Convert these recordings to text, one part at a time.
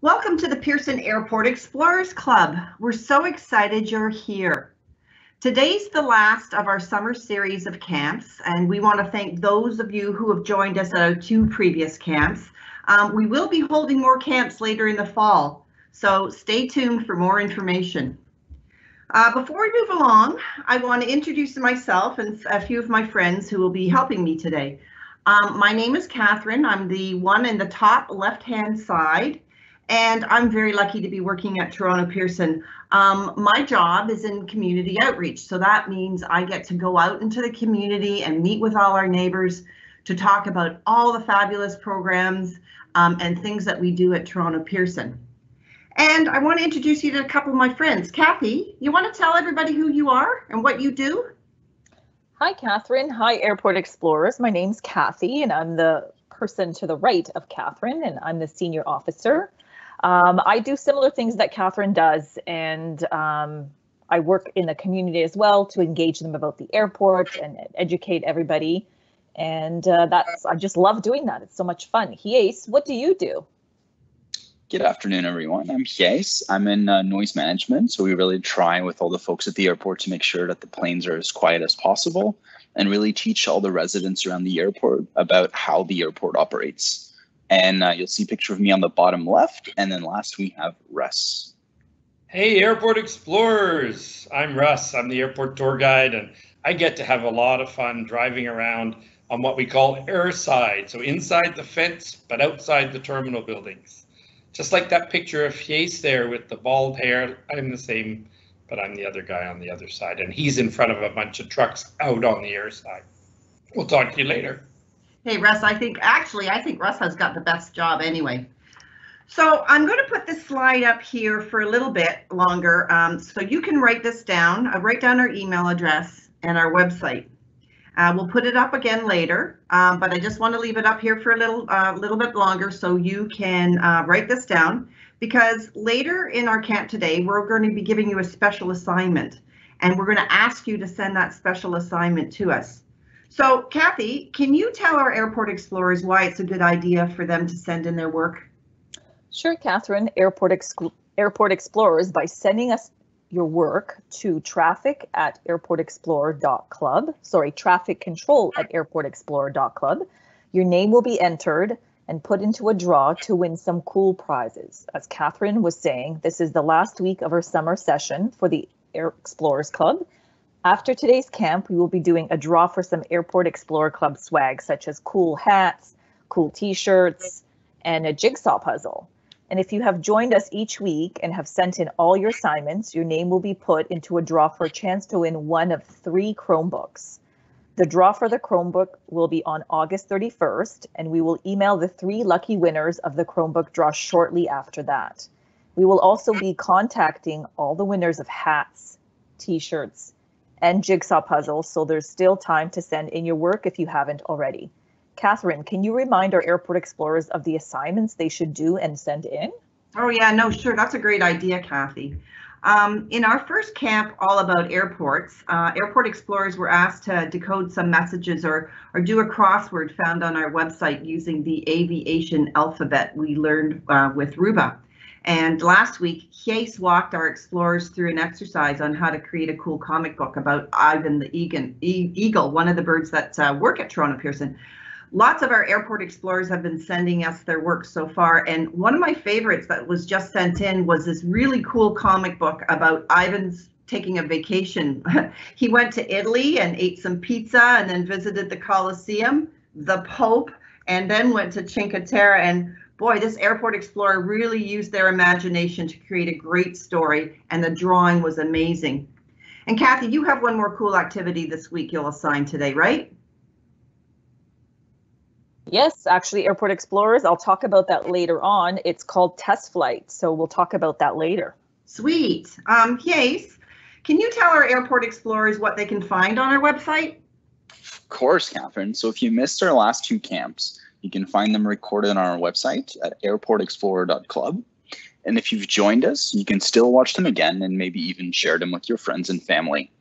Welcome to the Pearson Airport Explorers Club. We're so excited you're here. Today's the last of our summer series of camps, and we want to thank those of you who have joined us at our 2 previous camps. We will be holding more camps later in the fall, so stay tuned for more information. Before we move along, I want to introduce myself and a few of my friends who will be helping me today. My name is Catherine. I'm the one in the top left-hand side, and I'm very lucky to be working at Toronto Pearson. My job is in community outreach, so that means I get to go out into the community and meet with all our neighbors to talk about all the fabulous programs and things that we do at Toronto Pearson. And I want to introduce you to a couple of my friends. Kathy, you want to tell everybody who you are and what you do? Hi, Catherine. Hi, Airport Explorers. My name's Kathy, and I'm the person to the right of Catherine, and I'm the senior officer. I do similar things that Catherine does, and I work in the community as well to engage them about the airport and educate everybody. And I just love doing that. It's so much fun. Hies, what do you do? Good afternoon, everyone. I'm Hies. I'm in noise management, so we really try with all the folks at the airport to make sure that the planes are as quiet as possible and really teach all the residents around the airport about how the airport operates. And you'll see a picture of me on the bottom left, and then last we have Russ. Hey, Airport Explorers. I'm Russ. I'm the airport tour guide, and I get to have a lot of fun driving around on what we call airside, so inside the fence, but outside the terminal buildings. Just like that picture of Hies there with the bald hair, I'm the same, but I'm the other guy on the other side, and he's in front of a bunch of trucks out on the air side. We'll talk to you later. Hey, Russ, I think Russ has got the best job anyway. So I'm going to put this slide up here for a little bit longer, so you can write this down. Write down our email address and our website. We'll put it up again later, but I just want to leave it up here for a little bit longer so you can write this down, because later in our camp today, we're going to be giving you a special assignment, and we're going to ask you to send that special assignment to us. So, Kathy, can you tell our airport explorers why it's a good idea for them to send in their work? Sure, Catherine. Airport Explorers, by sending us your work to traffic@airportexplorer.club, traffic control@airportexplorer.club. Your name will be entered and put into a draw to win some cool prizes. As Catherine was saying, this is the last week of our summer session for the Air Explorers Club. After today's camp, we will be doing a draw for some Airport Explorer Club swag, such as cool hats, cool t-shirts, and a jigsaw puzzle. And if you have joined us each week and have sent in all your assignments, your name will be put into a draw for a chance to win one of 3 Chromebooks. The draw for the Chromebook will be on August 31st, and we will email the 3 lucky winners of the Chromebook draw shortly after that. We will also be contacting all the winners of hats, t-shirts, and jigsaw puzzles, so there's still time to send in your work if you haven't already. Catherine, can you remind our airport explorers of the assignments they should do and send in? Oh yeah, no, sure. That's a great idea, Kathy. In our first camp all about airports, airport explorers were asked to decode some messages or do a crossword found on our website using the aviation alphabet we learned with Ruba. And last week, Hies walked our explorers through an exercise on how to create a cool comic book about Ivan the eagle, one of the birds that work at Toronto Pearson. Lots of our airport explorers have been sending us their work so far, and one of my favorites that was just sent in was this really cool comic book about Ivan's taking a vacation. He went to Italy and ate some pizza and then visited the Colosseum, the Pope, and then went to Cinque Terre. And boy, this airport explorer really used their imagination to create a great story, and the drawing was amazing. And Kathy, you have one more cool activity this week you'll assign today, right? Yes, actually, Airport Explorers, I'll talk about that later on. It's called Test Flight, so we'll talk about that later. Sweet. Hies, can you tell our airport explorers what they can find on our website? Of course, Catherine. So if you missed our last 2 camps, you can find them recorded on our website at airportexplorer.club. And if you've joined us, you can still watch them again and maybe even share them with your friends and family.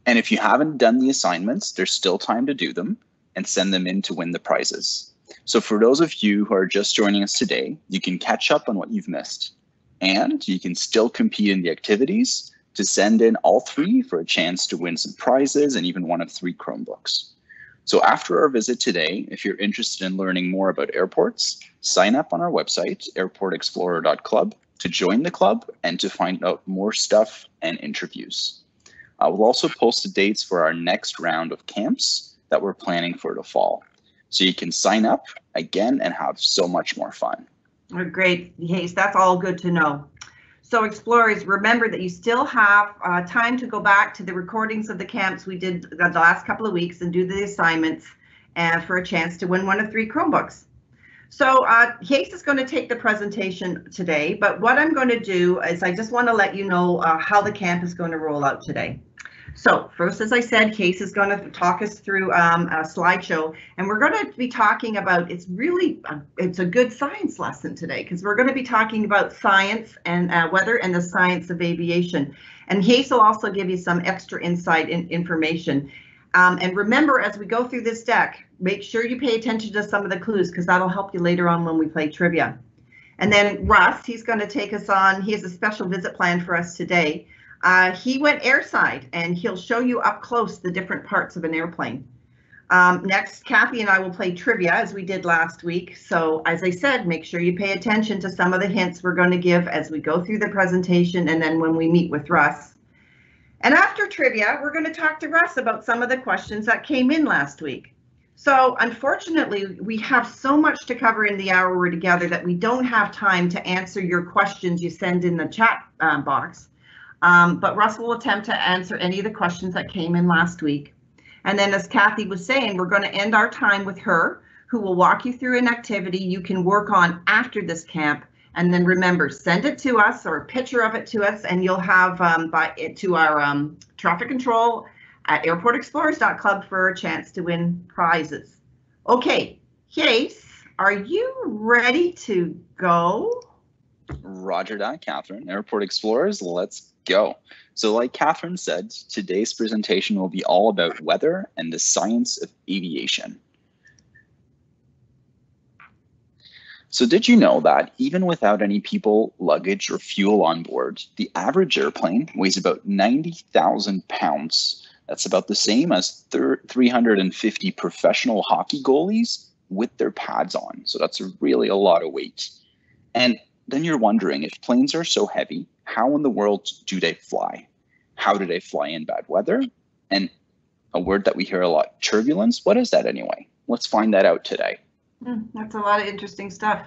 And if you haven't done the assignments, there's still time to do them and send them in to win the prizes. So for those of you who are just joining us today, you can catch up on what you've missed. And you can still compete in the activities to send in all 3 for a chance to win some prizes and even one of 3 Chromebooks. So after our visit today, if you're interested in learning more about airports, sign up on our website, airportexplorer.club, to join the club and to find out more stuff and interviews. We'll also post the dates for our next round of camps that we're planning for the fall. So you can sign up again and have so much more fun. Oh, great, Hayes, that's all good to know. So explorers, remember that you still have time to go back to the recordings of the camps we did the last couple of weeks and do the assignments and for a chance to win one of 3 Chromebooks. So Hayes is going to take the presentation today, but what I'm going to do is I just want to let you know how the camp is going to roll out today. So first, as I said, Hayes is going to talk us through a slideshow, and we're going to be talking about, it's a good science lesson today, because we're going to be talking about science and weather and the science of aviation. And Hayes will also give you some extra insight and information. And remember, as we go through this deck, make sure you pay attention to some of the clues, because that'll help you later on when we play trivia. And then Russ, he's going to take us on, he has a special visit planned for us today. He went airside, and he'll show you up close the different parts of an airplane. Next, Kathy and I will play trivia as we did last week. So as I said, make sure you pay attention to some of the hints we're going to give as we go through the presentation and then when we meet with Russ. And after trivia, we're going to talk to Russ about some of the questions that came in last week. So unfortunately, we have so much to cover in the hour we're together that we don't have time to answer your questions you send in the chat box. But Russ will attempt to answer any of the questions that came in last week. And then as Kathy was saying, we're going to end our time with her, who will walk you through an activity you can work on after this camp. And then remember, send it to us or a picture of it to us, and you'll have to our traffic control at airportexplorers.club for a chance to win prizes. Okay, Hayes, are you ready to go? Roger that, Catherine. Airport Explorers, let's go. So like Catherine said, today's presentation will be all about weather and the science of aviation. So did you know that even without any people, luggage, or fuel on board, the average airplane weighs about 90,000 pounds? That's about the same as 350 professional hockey goalies with their pads on. So that's really a lot of weight. And then you're wondering, if planes are so heavy, how in the world do they fly? How do they fly in bad weather? And a word that we hear a lot, turbulence, what is that anyway? Let's find that out today. That's a lot of interesting stuff.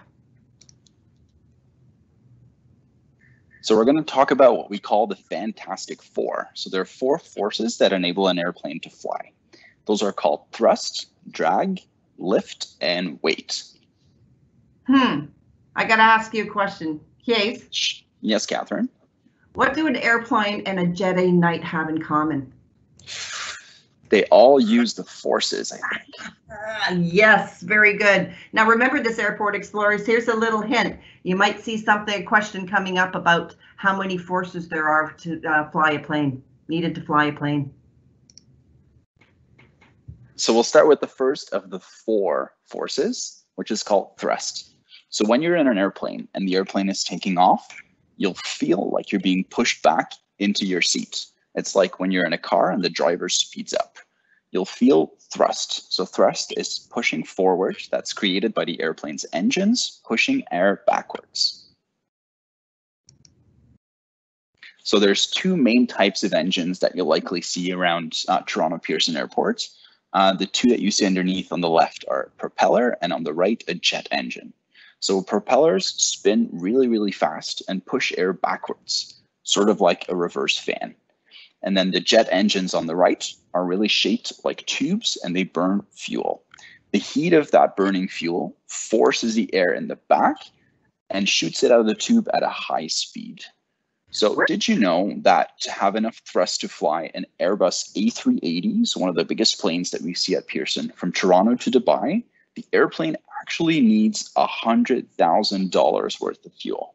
So we're going to talk about what we call the Fantastic Four. So there are 4 forces that enable an airplane to fly. Those are called thrust, drag, lift, and weight. I got to ask you a question. Hayes? Yes, Catherine? What do an airplane and a Jet A Knight have in common? They all use the forces, I think. Yes, very good. Now remember this, Airport Explorers, here's a little hint. You might see a question coming up about how many forces there are to fly a plane, needed to fly a plane. So we'll start with the first of the 4 forces, which is called thrust. So when you're in an airplane and the airplane is taking off, you'll feel like you're being pushed back into your seat. It's like when you're in a car and the driver speeds up. You'll feel thrust. So thrust is pushing forward. That's created by the airplane's engines, pushing air backwards. So there's 2 main types of engines that you'll likely see around Toronto Pearson Airport. The 2 that you see underneath on the left are propeller, and on the right, a jet engine. So propellers spin really, really fast and push air backwards, sort of like a reverse fan. And then the jet engines on the right are really shaped like tubes, and they burn fuel. The heat of that burning fuel forces the air in the back and shoots it out of the tube at a high speed. So did you know that to have enough thrust to fly an Airbus A380, so one of the biggest planes that we see at Pearson, from Toronto to Dubai, the airplane actually needs $100,000 worth of fuel.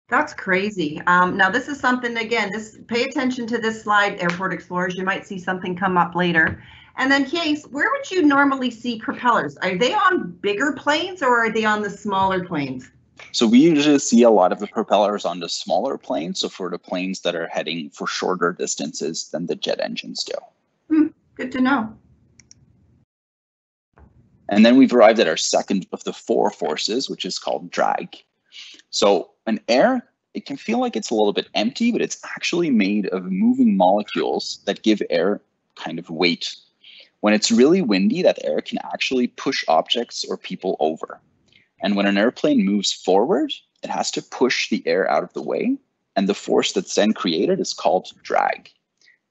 That's crazy. Now this is something, again, pay attention to this slide, Airport Explorers. You might see something come up later. And then Case, where would you normally see propellers? Are they on bigger planes or are they on the smaller planes? So we usually see a lot of the propellers on the smaller planes, so for the planes that are heading for shorter distances than the jet engines do. Good to know. And then we've arrived at our second of the 4 forces, which is called drag. So an air, it can feel like it's a little bit empty, but it's actually made of moving molecules that give air kind of weight. When it's really windy, that air can actually push objects or people over. And when an airplane moves forward, it has to push the air out of the way. And the force that's then created is called drag.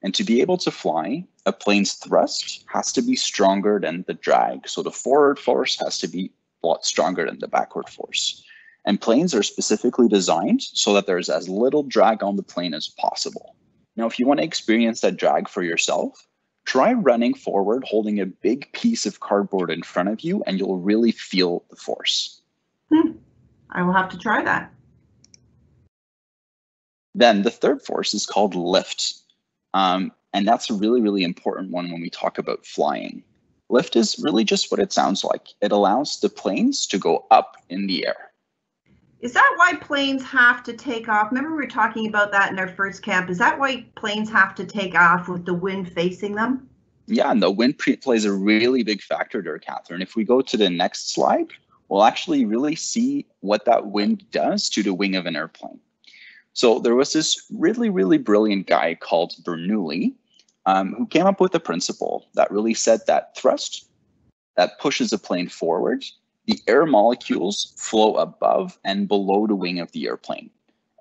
And to be able to fly, a plane's thrust has to be stronger than the drag. So the forward force has to be a lot stronger than the backward force. And planes are specifically designed so that there's as little drag on the plane as possible. Now, if you want to experience that drag for yourself, try running forward, holding a big piece of cardboard in front of you, and you'll really feel the force. I will have to try that. Then the third force is called lift. And that's a really, really important one when we talk about flying. Lift is really just what it sounds like. It allows the planes to go up in the air. Is that why planes have to take off? Remember we were talking about that in our first camp. Is that why planes have to take off with the wind facing them? Yeah, and the wind plays a really big factor there, Catherine. If we go to the next slide, we'll actually really see what that wind does to the wing of an airplane. So there was this really, really brilliant guy called Bernoulli who came up with a principle that really said that thrust that pushes a plane forward, the air molecules flow above and below the wing of the airplane.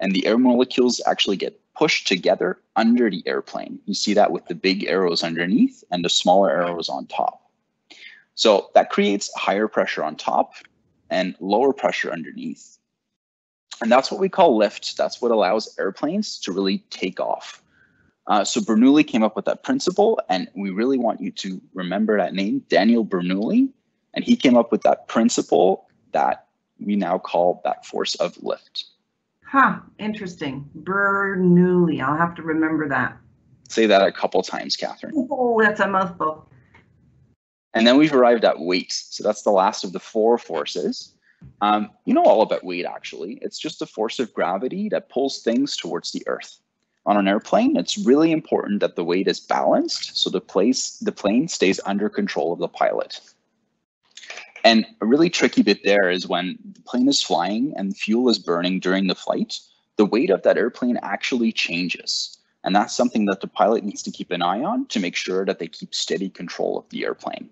And the air molecules actually get pushed together under the airplane. You see that with the big arrows underneath and the smaller arrows on top. So that creates higher pressure on top and lower pressure underneath. And that's what we call lift. That's what allows airplanes to really take off. So Bernoulli came up with that principle, and we really want you to remember that name, Daniel Bernoulli. And he came up with that principle that we now call that force of lift. Interesting. Bernoulli. I'll have to remember that. Say that a couple times, Catherine. Oh, that's a mouthful. And then we've arrived at weight. So that's the last of the 4 forces. You know all about weight, actually. It's just a force of gravity that pulls things towards the earth. On an airplane, it's really important that the weight is balanced so the plane stays under control of the pilot. And a really tricky bit there is when the plane is flying and fuel is burning during the flight, the weight of that airplane actually changes. And that's something that the pilot needs to keep an eye on to make sure that they keep steady control of the airplane.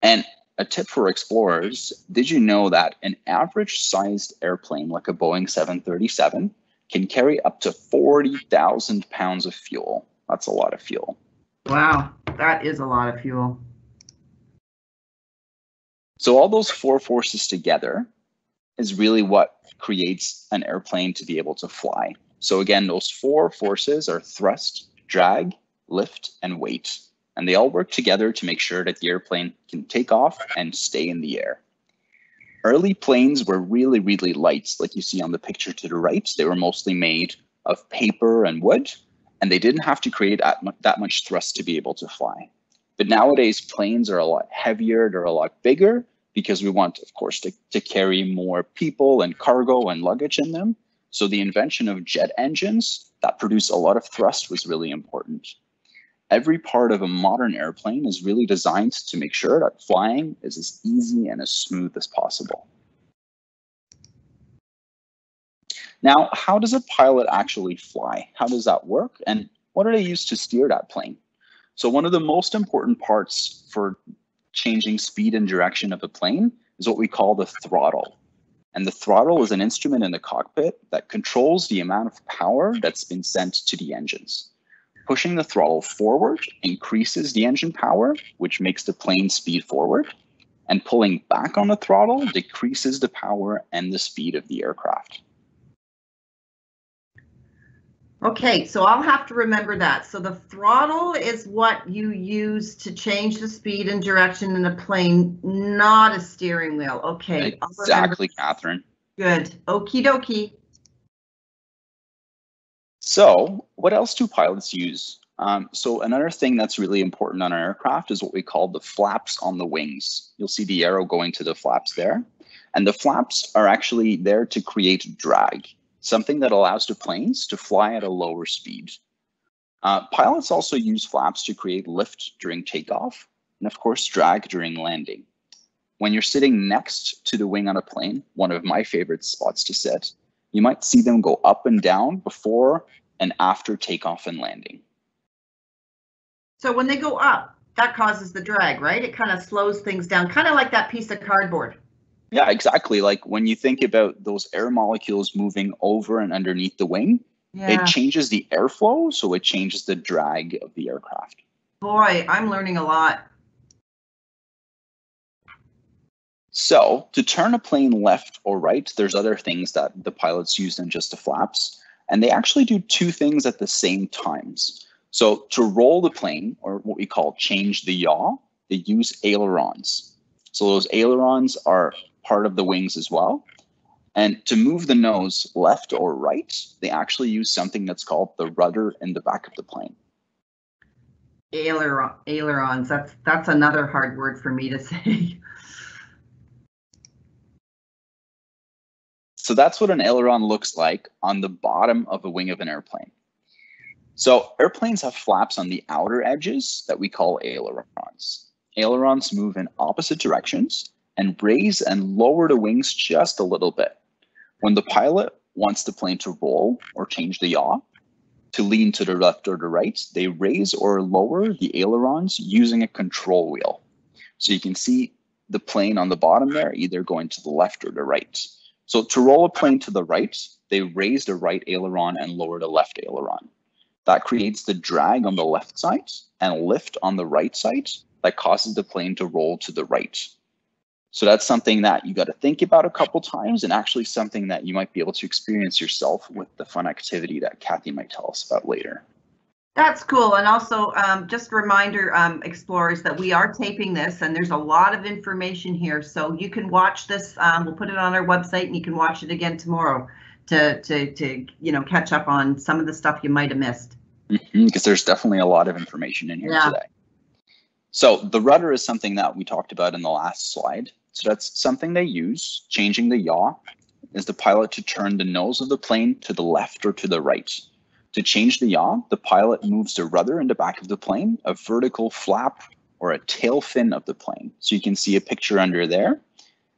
And a tip for explorers, did you know that an average sized airplane like a Boeing 737 can carry up to 40,000 pounds of fuel? That's a lot of fuel. Wow, that is a lot of fuel. So all those 4 forces together is really what creates an airplane to be able to fly. So again, those 4 forces are thrust, drag, lift, and weight. And they all work together to make sure that the airplane can take off and stay in the air. Early planes were really, really light, like you see on the picture to the right. They were mostly made of paper and wood, and they didn't have to create that much thrust to be able to fly. But nowadays, planes are a lot heavier, they're a lot bigger, because we want, of course, to carry more people and cargo and luggage in them. So the invention of jet engines that produce a lot of thrust was really important. Every part of a modern airplane is really designed to make sure that flying is as easy and as smooth as possible. Now, how does a pilot actually fly? How does that work? And what do they use to steer that plane? So one of the most important parts for changing speed and direction of a plane is what we call the throttle. And the throttle is an instrument in the cockpit that controls the amount of power that's been sent to the engines. Pushing the throttle forward increases the engine power, which makes the plane speed forward. And pulling back on the throttle decreases the power and the speed of the aircraft. Okay, so I'll have to remember that. So the throttle is what you use to change the speed and direction in a plane, not a steering wheel. Okay. Exactly, Catherine. Good. Okie dokie. So what else do pilots use So another thing that's really important on our aircraft is what we call the flaps on the wings. You'll see the arrow going to the flaps there. And the flaps are actually there to create drag, something that allows the planes to fly at a lower speed. Pilots also use flaps to create lift during takeoff and, of course, drag during landing. When you're sitting next to the wing on a plane, one of my favorite spots to sit, you might see them go up and down before and after takeoff and landing. So when they go up, that causes the drag, right? It kind of slows things down, kind of like that piece of cardboard. Yeah, exactly. Like when you think about those air molecules moving over and underneath the wing, it changes the airflow, so it changes the drag of the aircraft. Boy, I'm learning a lot. So to turn a plane left or right, there's other things that the pilots use than just the flaps. And they actually do two things at the same times. So to roll the plane, or what we call change the yaw, they use ailerons. So those ailerons are part of the wings as well. And to move the nose left or right, they actually use something that's called the rudder in the back of the plane. Ailerons, that's another hard word for me to say. So that's what an aileron looks like on the bottom of the wing of an airplane. So airplanes have flaps on the outer edges that we call ailerons. Ailerons move in opposite directions and raise and lower the wings just a little bit. When the pilot wants the plane to roll or change the yaw, to lean to the left or the right, they raise or lower the ailerons using a control wheel. So you can see the plane on the bottom there, either going to the left or the right. So to roll a plane to the right, they raise the right aileron and lower the left aileron. That creates the drag on the left side and lift on the right side that causes the plane to roll to the right. So that's something that you got to think about a couple times, and actually something that you might be able to experience yourself with the fun activity that Kathy might tell us about later. That's cool. And also just a reminder, explorers, that we are taping this and there's a lot of information here. So you can watch this. We'll put it on our website and you can watch it again tomorrow to catch up on some of the stuff you might have missed. Because there's definitely a lot of information in here today. So the rudder is something that we talked about in the last slide. So that's something they use. Changing the yaw is the pilot to turn the nose of the plane to the left or to the right. To change the yaw, the pilot moves the rudder in the back of the plane, a vertical flap or a tail fin of the plane. So you can see a picture under there,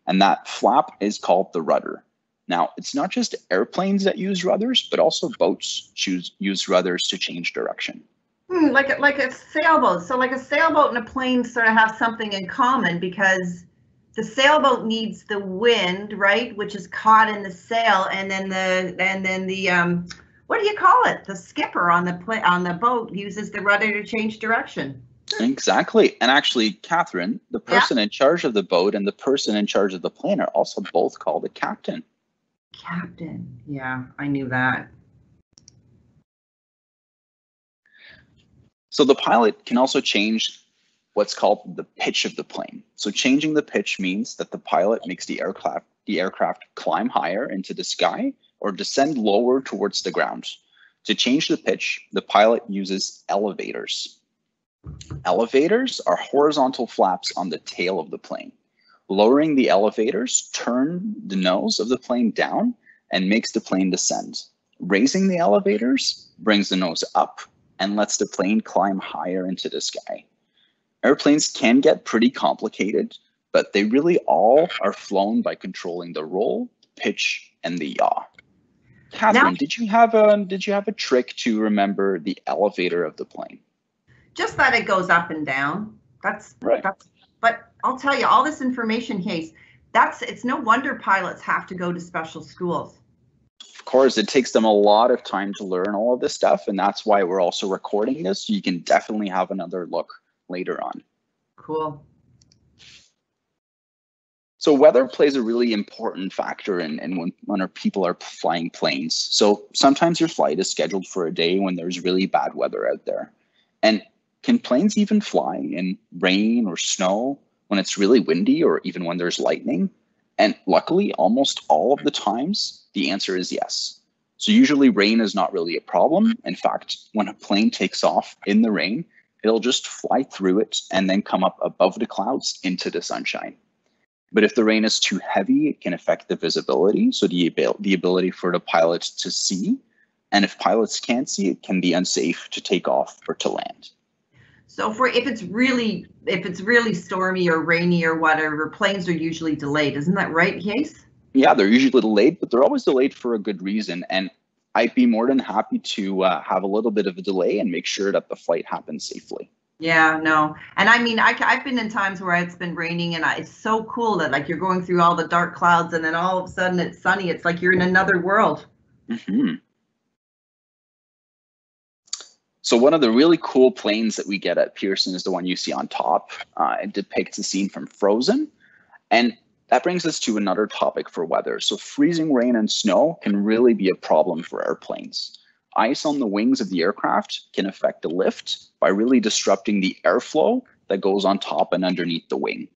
and that flap is called the rudder. Now, it's not just airplanes that use rudders, but also boats use rudders to change direction. Like a sailboat. So like a sailboat and a plane sort of have something in common, because the sailboat needs the wind, right, which is caught in the sail, and then the what do you call it? The skipper on the boat uses the rudder to change direction. Exactly. And actually, Catherine, the person in charge of the boat and the person in charge of the plane are also both called a captain. Captain. Yeah, I knew that. So the pilot can also change what's called the pitch of the plane. So changing the pitch means that the pilot makes the aircraft climb higher into the sky or descend lower towards the ground. To change the pitch, the pilot uses elevators. Elevators are horizontal flaps on the tail of the plane. Lowering the elevators turn the nose of the plane down and makes the plane descend. Raising the elevators brings the nose up and lets the plane climb higher into the sky. Airplanes can get pretty complicated, but they really all are flown by controlling the roll, pitch, and the yaw. Catherine, now, did you have a trick to remember the elevator of the plane? Just that it goes up and down. That's right. But I'll tell you, all this information, Case, it's no wonder pilots have to go to special schools. Of course, it takes them a lot of time to learn all of this stuff, and that's why we're also recording this. So you can definitely have another look later on. Cool. So weather plays a really important factor in when our people are flying planes. So sometimes your flight is scheduled for a day when there's really bad weather out there. And can planes even fly in rain or snow when it's really windy or even when there's lightning? And luckily, almost all of the times, the answer is yes. So usually rain is not really a problem. In fact, when a plane takes off in the rain, it'll just fly through it and then come up above the clouds into the sunshine. But if the rain is too heavy, it can affect the visibility, so the ability for the pilot to see. And if pilots can't see, it can be unsafe to take off or to land. So if it's really stormy or rainy or whatever, planes are usually delayed. Isn't that right, Case? Yeah, they're usually delayed, but they're always delayed for a good reason. And I'd be more than happy to have a little bit of a delay and make sure that the flight happens safely. Yeah, no. And I mean, I've been in times where it's been raining and it's so cool that like you're going through all the dark clouds and then all of a sudden it's sunny. It's like you're in another world. Mm-hmm. So one of the really cool planes that we get at Pearson is the one you see on top. It depicts a scene from Frozen. And that brings us to another topic for weather. So freezing rain and snow can really be a problem for airplanes. Ice on the wings of the aircraft can affect the lift by really disrupting the airflow that goes on top and underneath the wing.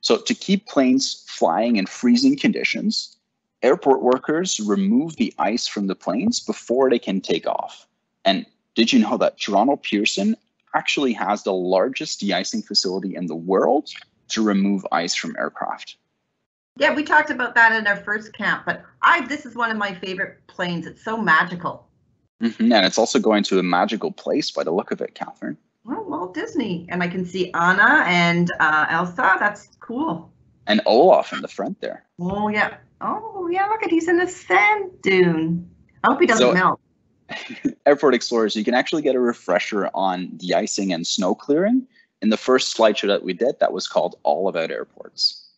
So to keep planes flying in freezing conditions, airport workers remove the ice from the planes before they can take off. And did you know that Toronto Pearson actually has the largest de-icing facility in the world to remove ice from aircraft? Yeah, we talked about that in our first camp, but this is one of my favorite planes. It's so magical. Mm-hmm. And it's also going to a magical place by the look of it, Catherine. Well, Walt Disney. And I can see Anna and Elsa. That's cool. And Olaf in the front there. Oh, yeah. Oh, yeah, look at, he's in a sand dune. I hope he doesn't melt. Airport Explorers, you can actually get a refresher on de-icing and snow clearing. In the first slideshow that we did, that was called All About Airports.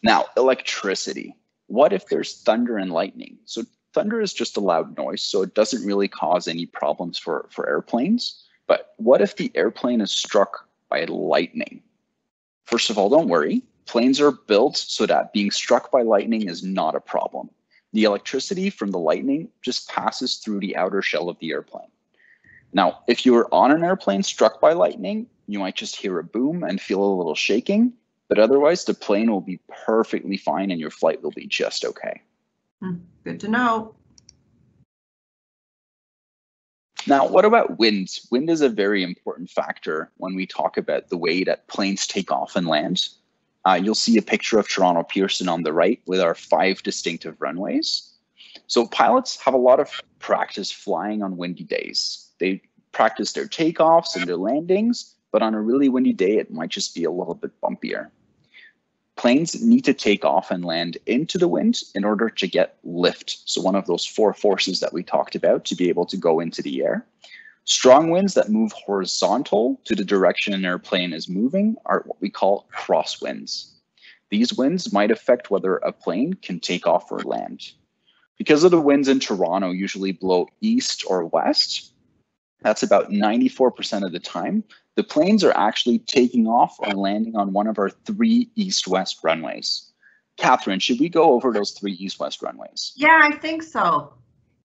Now, electricity. What if there's thunder and lightning? So thunder is just a loud noise, so it doesn't really cause any problems for airplanes. But what if the airplane is struck by lightning? First of all, don't worry. Planes are built so that being struck by lightning is not a problem. The electricity from the lightning just passes through the outer shell of the airplane. Now, if you were on an airplane struck by lightning, you might just hear a boom and feel a little shaking. But otherwise, the plane will be perfectly fine and your flight will be just okay. Good to know. Now, what about wind? Wind is a very important factor when we talk about the way that planes take off and land. You'll see a picture of Toronto Pearson on the right with our 5 distinctive runways. So pilots have a lot of practice flying on windy days. They practice their takeoffs and their landings, but on a really windy day, it might just be a little bit bumpier. Planes need to take off and land into the wind in order to get lift. So one of those 4 forces that we talked about to be able to go into the air. Strong winds that move horizontal to the direction an airplane is moving are what we call crosswinds. These winds might affect whether a plane can take off or land. Because of the winds in Toronto usually blow east or west, that's about 94% of the time, the planes are actually taking off or landing on one of our 3 east-west runways. Catherine, should we go over those 3 east-west runways? Yeah, I think so.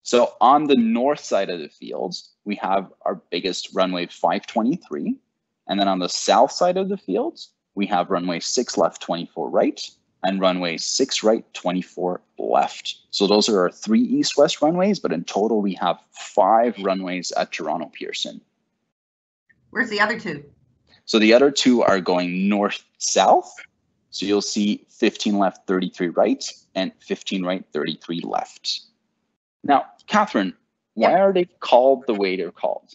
So on the north side of the field, we have our biggest runway 523. And then on the south side of the field, we have runway 6 left, 24 right, and runway 6 right, 24 left. So those are our 3 east-west runways, but in total, we have 5 runways at Toronto Pearson. Where's the other 2? So the other 2 are going north-south. So you'll see 15 left, 33 right, and 15 right, 33 left. Now, Catherine, why are they called the way they're called?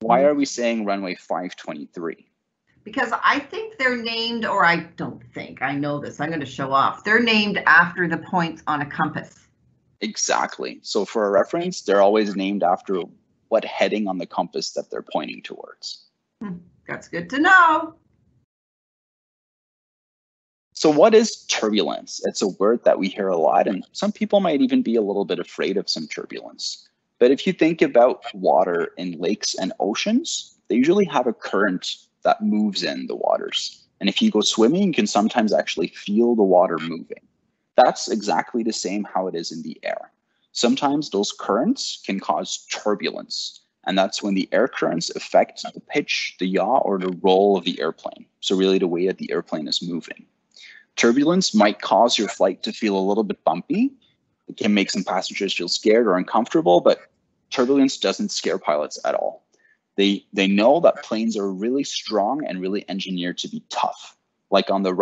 Why are we saying runway 523? Because I think they're named, or I don't think, I know this, I'm going to show off. They're named after the points on a compass. Exactly. So for a reference, they're always named after what heading on the compass that they're pointing towards. That's good to know. So what is turbulence? It's a word that we hear a lot, and some people might even be a little bit afraid of some turbulence. But if you think about water in lakes and oceans, they usually have a current that moves in the waters. And if you go swimming, you can sometimes actually feel the water moving. That's exactly the same how it is in the air. Sometimes those currents can cause turbulence, and that's when the air currents affect the pitch, the yaw, or the roll of the airplane. So really the way that the airplane is moving. Turbulence might cause your flight to feel a little bit bumpy. It can make some passengers feel scared or uncomfortable, but turbulence doesn't scare pilots at all. They know that planes are really strong and really engineered to be tough. Like on the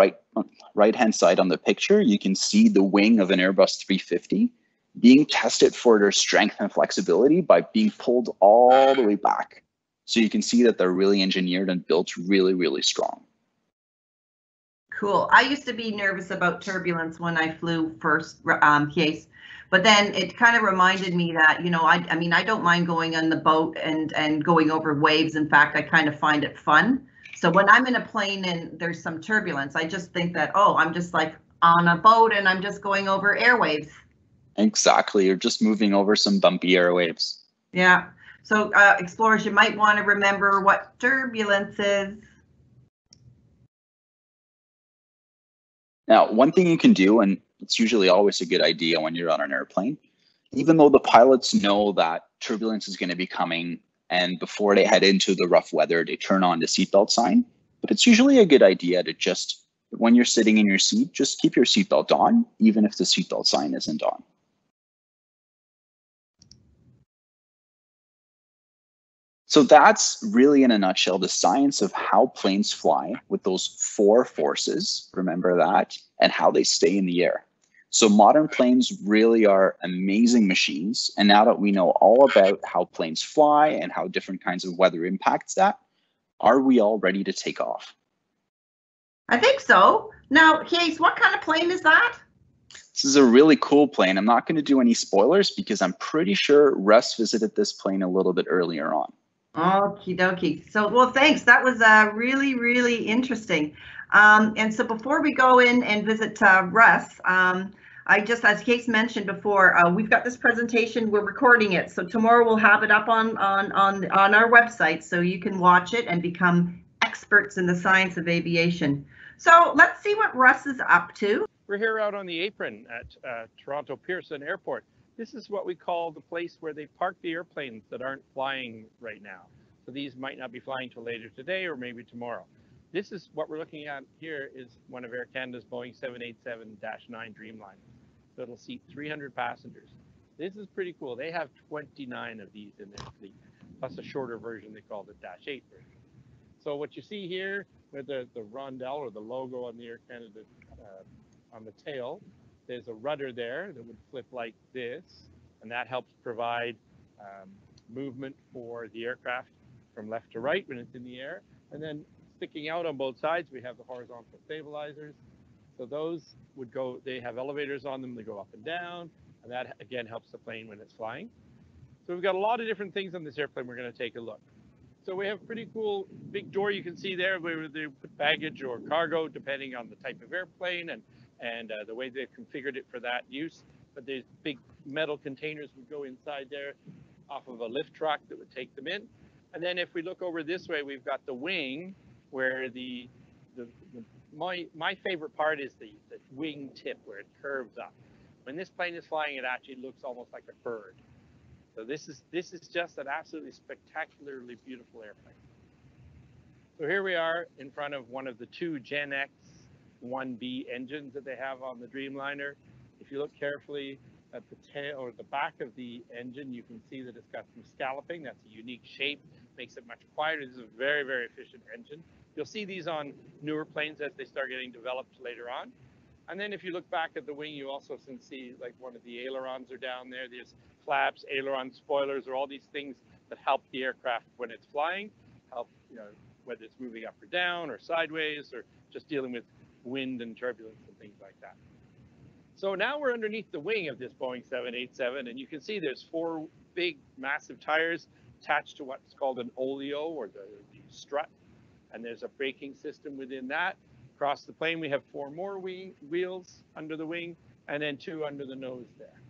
right-hand side on the picture, you can see the wing of an Airbus 350 being tested for their strength and flexibility by being pulled all the way back. So you can see that they're really engineered and built really, really strong. Cool. I used to be nervous about turbulence when I flew first, Case, but then it kind of reminded me that, you know, I mean, I don't mind going on the boat and going over waves. In fact, I kind of find it fun. So when I'm in a plane and there's some turbulence, I just think that, oh, I'm just like on a boat and I'm just going over airwaves. Exactly. You're just moving over some bumpy airwaves. Yeah. So explorers, you might want to remember what turbulence is. Now, one thing you can do, and it's usually always a good idea when you're on an airplane, even though the pilots know that turbulence is going to be coming, and before they head into the rough weather, they turn on the seatbelt sign. But it's usually a good idea to just, when you're sitting in your seat, just keep your seatbelt on, even if the seatbelt sign isn't on. So that's really, in a nutshell, the science of how planes fly with those 4 forces, remember that, and how they stay in the air. So modern planes really are amazing machines. And now that we know all about how planes fly and how different kinds of weather impacts that, are we all ready to take off? I think so. Now, Case, what kind of plane is that? This is a really cool plane. I'm not going to do any spoilers because I'm pretty sure Russ visited this plane a little bit earlier on. Okie dokie. So, well, thanks. That was really, really interesting. And so before we go in and visit Russ, I just, as Case mentioned before, we've got this presentation, we're recording it. So tomorrow we'll have it up on our website so you can watch it and become experts in the science of aviation. So let's see what Russ is up to. We're here out on the apron at Toronto Pearson Airport. This is what we call the place where they park the airplanes that aren't flying right now. So these might not be flying till later today or maybe tomorrow. This is what we're looking at here is one of Air Canada's Boeing 787-9 Dreamliners. So it'll seat 300 passengers. This is pretty cool. They have 29 of these in their fleet, plus a shorter version they call the Dash 8 version. So what you see here with the rondelle or the logo on the Air Canada on the tail, there's a rudder there that would flip like this, and that helps provide movement for the aircraft from left to right when it's in the air. And then sticking out on both sides, we have the horizontal stabilizers. So those would go, they have elevators on them, they go up and down, and that again helps the plane when it's flying. So we've got a lot of different things on this airplane. We're going to take a look. So we have a pretty cool big door you can see there where they put baggage or cargo depending on the type of airplane and the way they've configured it for that use. But there's big metal containers would go inside there off of a lift truck that would take them in. And then if we look over this way, we've got the wing where my favorite part is the wing tip where it curves up. When this plane is flying, it actually looks almost like a bird. So this is just an absolutely spectacularly beautiful airplane. So here we are in front of one of the 2 Gen X 1B engines that they have on the Dreamliner. If you look carefully at the tail or the back of the engine, you can see that it's got some scalloping. That's a unique shape, makes it much quieter. This is a very, very efficient engine. You'll see these on newer planes as they start getting developed later on. And then if you look back at the wing, you also can see like one of the ailerons are down there. There's flaps, aileron spoilers, or all these things that help the aircraft when it's flying, help, you know, whether it's moving up or down or sideways or just dealing with wind and turbulence and things like that. So now we're underneath the wing of this Boeing 787, and you can see there's 4 big, massive tires attached to what's called an oleo or the strut, and there's a braking system within that. Across the plane, we have 4 more wheels under the wing, and then 2 under the nose there.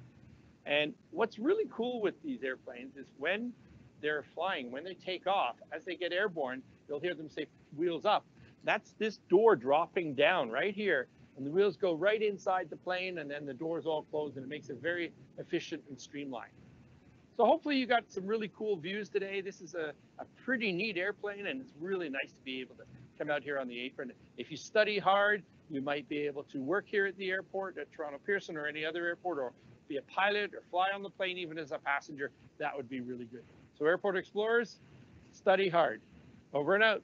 And what's really cool with these airplanes is when they're flying, when they take off, as they get airborne, you'll hear them say wheels up. That's this door dropping down right here, and the wheels go right inside the plane, and then the doors all close, and it makes it very efficient and streamlined. So hopefully you got some really cool views today. This is a pretty neat airplane, and it's really nice to be able to come out here on the apron. If you study hard, You might be able to work here at the airport at Toronto Pearson or any other airport, or be a pilot or fly on the plane even as a passenger. That would be really good. So Airport Explorers, study hard. Over and out.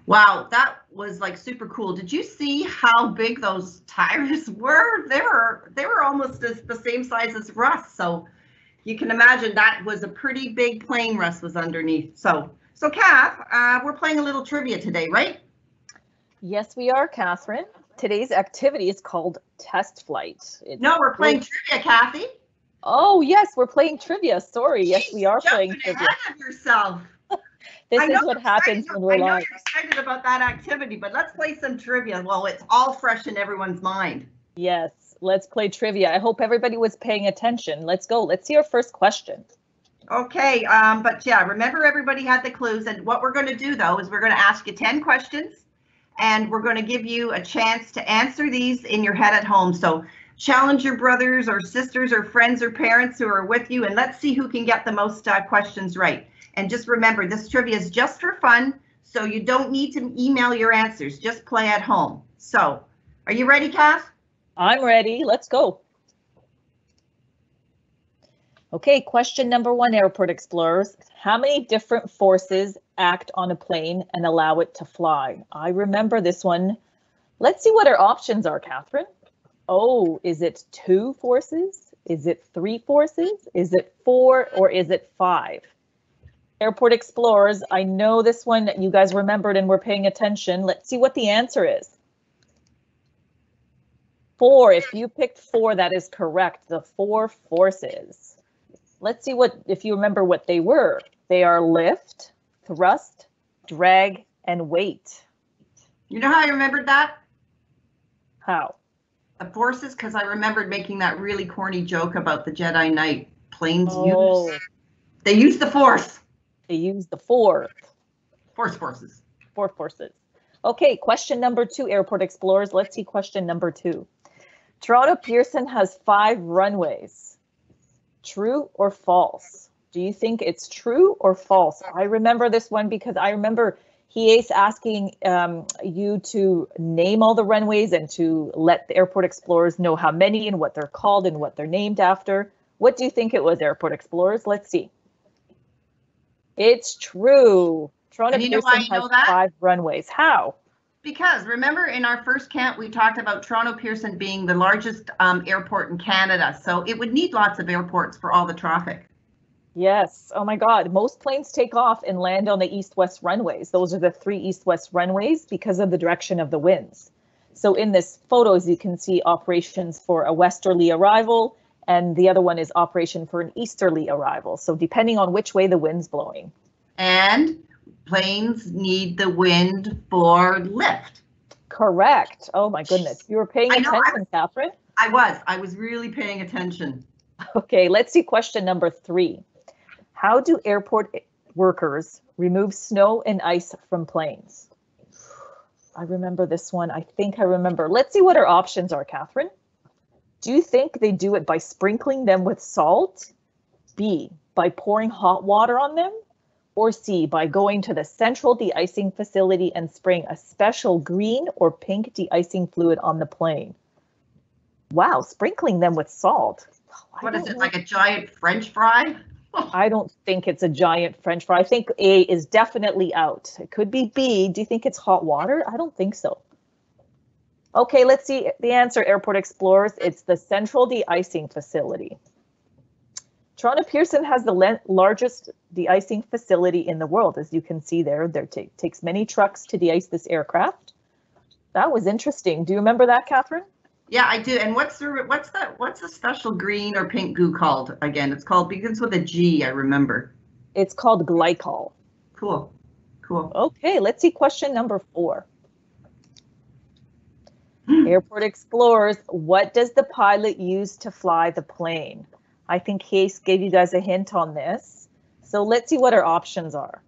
Wow, that was like super cool. Did you see how big those tires were? They were almost the same size as Russ. So you can imagine that was a pretty big plane Russ was underneath. So Kath, we're playing a little trivia today, right? Yes, we are, Catherine. Today's activity is called Test Flight. No, we're playing trivia, Kathy. Oh, yes, we're playing trivia. Sorry. Yes, we are playing trivia. Ahead of yourself. This is what happens when we're live. I know you're excited about that activity, but let's play some trivia while it's all fresh in everyone's mind. Yes, let's play trivia. I hope everybody was paying attention. Let's go. Let's see our first question. Okay, but yeah, remember everybody had the clues, and what we're going to do though is we're going to ask you 10 questions, and we're going to give you a chance to answer these in your head at home. So challenge your brothers or sisters or friends or parents who are with you, and let's see who can get the most questions right. And just remember, this trivia is just for fun, so you don't need to email your answers. Just play at home. So, are you ready, Kath? I'm ready. Let's go. Okay, question number 1, Airport Explorers. How many different forces act on a plane and allow it to fly? I remember this one. Let's see what our options are, Catherine. Oh, is it 2 forces? Is it 3 forces? Is it 4 or is it 5? Airport Explorers, I know this one you guys remembered and were paying attention. Let's see what the answer is. 4. If you picked 4, that is correct. The 4 forces. Let's see if you remember what they were. They are lift, thrust, drag, and weight. You know how I remembered that? How? The forces, because I remembered making that really corny joke about the Jedi Knight planes They use the force. They use the 4. Forces. 4 forces. Okay, question number 2, Airport Explorers. Let's see question number 2. Toronto Pearson has 5 runways. True or false? Do you think it's true or false? I remember this one because I remember Hies asking you to name all the runways and to let the Airport Explorers know how many and what they're called and what they're named after. What do you think it was, Airport Explorers? Let's see. It's true. Toronto Pearson has 5 runways. How? Because remember in our first camp, we talked about Toronto Pearson being the largest airport in Canada. So it would need lots of airports for all the traffic. Yes. Oh my God. Most planes take off and land on the east-west runways. Those are the 3 east-west runways because of the direction of the winds. So in this photos, you can see operations for a westerly arrival, and the other one is operation for an easterly arrival. So depending on which way the wind's blowing. And planes need the wind for lift. Correct. Oh my goodness. You were paying attention, Catherine. I was really paying attention. Okay, let's see question number 3. How do airport workers remove snow and ice from planes? I remember this one. I think I remember. Let's see what our options are, Catherine. Do you think they do it by sprinkling them with salt? B, by pouring hot water on them? Or C, by going to the central de-icing facility and spraying a special green or pink de-icing fluid on the plane? Wow, sprinkling them with salt. What is it, like a giant French fry? I don't think it's a giant French fry. I think A is definitely out. It could be B. Do you think it's hot water? I don't think so. Okay, let's see the answer, Airport Explorers. It's the central de-icing facility. Toronto Pearson has the largest de-icing facility in the world, as you can see there. There takes many trucks to de-ice this aircraft. That was interesting. Do you remember that, Catherine? Yeah, I do. And what's the special green or pink goo called again? It's called, begins with a G, I remember. It's called glycol. Cool. Okay, let's see question number 4. Airport Explorers, what does the pilot use to fly the plane? I think Case gave you guys a hint on this. So let's see what our options are.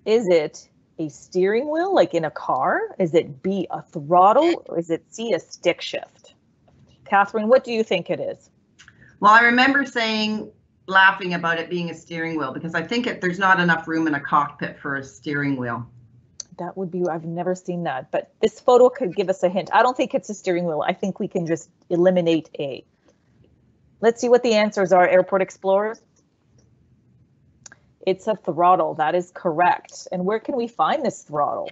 Is it a steering wheel like in a car? Is it B, a throttle? Or is it C, a stick shift? Catherine, what do you think it is? Well, I remember laughing about it being a steering wheel because I think there's not enough room in a cockpit for a steering wheel. That would be, I've never seen that, but this photo could give us a hint. I don't think it's a steering wheel. I think we can just eliminate A. Let's see what the answers are, Airport Explorers. It's a throttle. That is correct. And where can we find this throttle?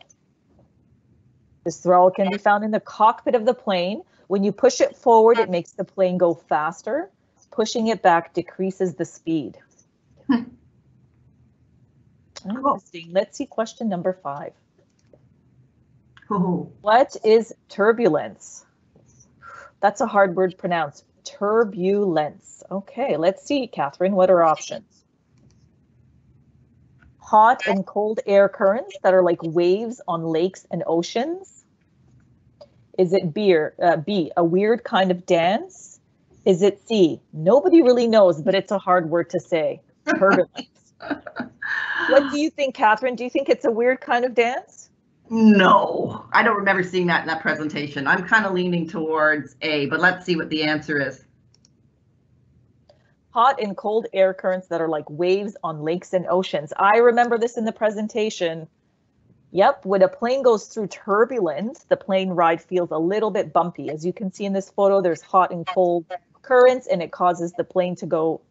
This throttle can be found in the cockpit of the plane. When you push it forward, it makes the plane go faster. Pushing it back decreases the speed. Interesting. Let's see question number 5. Oh. What is turbulence? That's a hard word to pronounce. Turbulence. Okay, let's see, Catherine, what are options? Hot and cold air currents that are like waves on lakes and oceans? Is it B, a weird kind of dance? Is it C, nobody really knows, but it's a hard word to say, turbulence? What do you think, Catherine? Do you think it's a weird kind of dance? No, I don't remember seeing that in that presentation. I'm kind of leaning towards A, but let's see what the answer is. Hot and cold air currents that are like waves on lakes and oceans. I remember this in the presentation. Yep, when a plane goes through turbulence, the plane ride feels a little bit bumpy. As you can see in this photo, there's hot and cold currents and it causes the plane to go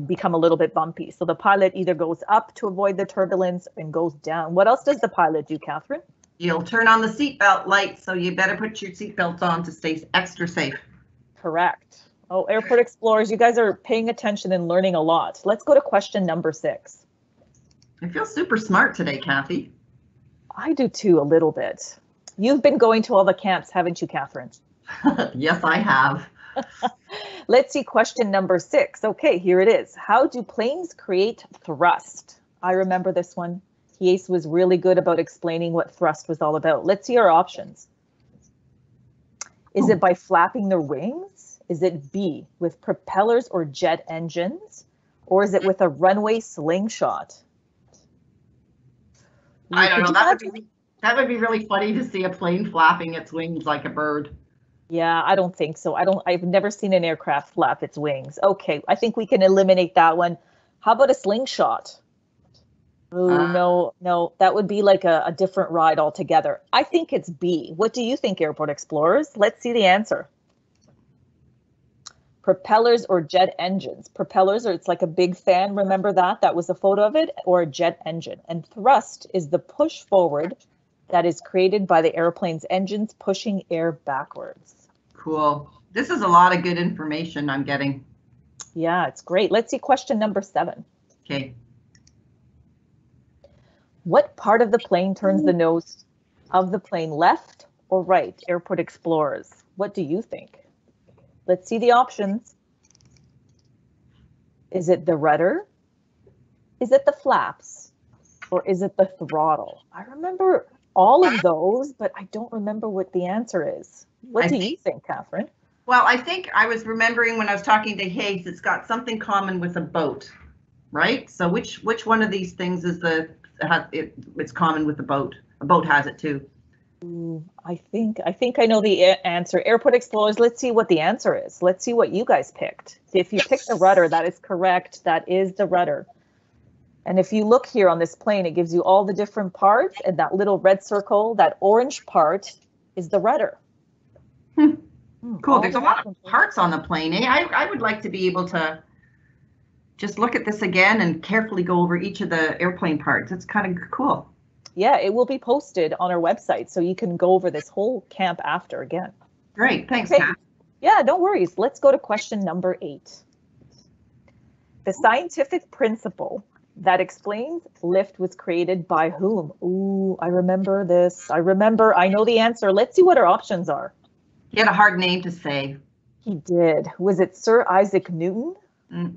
become a little bit bumpy. So the pilot either goes up to avoid the turbulence and goes down. What else does the pilot do, Catherine? You'll turn on the seatbelt light, so you better put your seatbelts on to stay extra safe. Correct. Oh, Airport Explorers, you guys are paying attention and learning a lot. Let's go to question number 6. I feel super smart today, Kathy. I do too, a little bit. You've been going to all the camps, haven't you, Catherine? Yes, I have. Let's see question number 6. Okay, here it is. How do planes create thrust? I remember this one. Hayes was really good about explaining what thrust was all about. Let's see our options. Is it by flapping their wings? Is it B, with propellers or jet engines? Or is it with a runway slingshot? I don't know. That would be really funny to see a plane flapping its wings like a bird. Yeah, I don't think so. I've never seen an aircraft flap its wings. Okay, I think we can eliminate that one. How about a slingshot? Oh, no, that would be like a different ride altogether. I think it's B. What do you think, Airport Explorers? Let's see the answer. Propellers or jet engines. Propellers, or it's like a big fan, remember that? That was a photo of it, or a jet engine. And thrust is the push forward that is created by the airplane's engines pushing air backwards. Cool. This is a lot of good information I'm getting. Yeah, it's great. Let's see question number 7. Okay. What part of the plane turns the nose of the plane, left or right? Airport Explorers, what do you think? Let's see the options. Is it the rudder? Is it the flaps? Or is it the throttle? I remember all of those, but I don't remember what the answer is. What do you think, Catherine? Well, I think I was remembering when I was talking to Hayes, it's got something common with a boat, right? So which one of these things is it's common with a boat? A boat has it too. Ooh, I think I know the answer. Airport Explorers, let's see what the answer is. Let's see what you guys picked. If you picked the rudder, that is correct. That is the rudder. And if you look here on this plane, it gives you all the different parts, and that little red circle, that orange part is the rudder. Cool. There's a lot of parts on the plane. I would like to be able to just look at this again and carefully go over each of the airplane parts. It's kind of cool. Yeah, it will be posted on our website, so you can go over this whole camp after again. Great. Thanks, Okay. Kat. Yeah, no worries. Let's go to question number 8. The scientific principle that explains lift was created by whom? Ooh, I remember this. I know the answer. Let's see what our options are. He had a hard name to say. He did. Was it Sir Isaac Newton? Mm.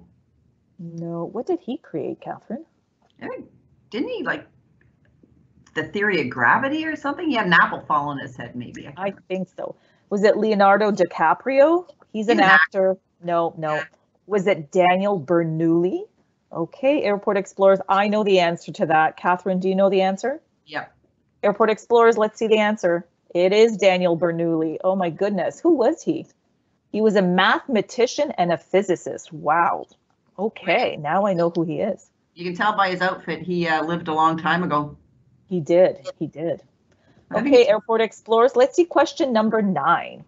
No. What did he create, Catherine? Didn't he like the theory of gravity or something? He had an apple fall on his head, maybe. I think so. Was it Leonardo DiCaprio? He's an actor. No. Was it Daniel Bernoulli? Okay, Airport Explorers, I know the answer to that. Catherine, do you know the answer? Yep. Airport Explorers, let's see the answer. It is Daniel Bernoulli. Oh my goodness, who was he? He was a mathematician and a physicist. Wow. Okay, now I know who he is. You can tell by his outfit he lived a long time ago. He did. He did. I think Okay, it's- Airport Explorers, let's see question number 9.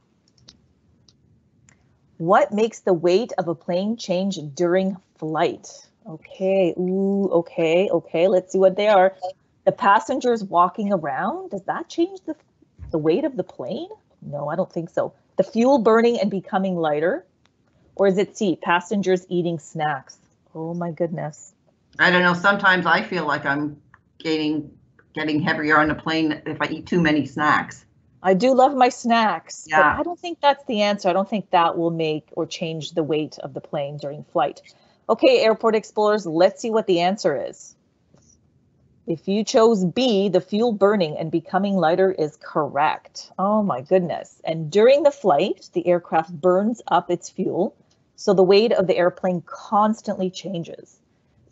What makes the weight of a plane change during flight? Okay, okay, let's see what they are. The passengers walking around, does that change the weight of the plane? No, I don't think so. The fuel burning and becoming lighter? Or is it C, passengers eating snacks? Oh my goodness. I don't know. Sometimes I feel like I'm getting heavier on the plane if I eat too many snacks. I do love my snacks, but Yeah. I don't think that's the answer. I don't think that will make or change the weight of the plane during flight. Okay, Airport Explorers, let's see what the answer is. If you chose B, the fuel burning and becoming lighter is correct. Oh my goodness. And during the flight, the aircraft burns up its fuel, so the weight of the airplane constantly changes.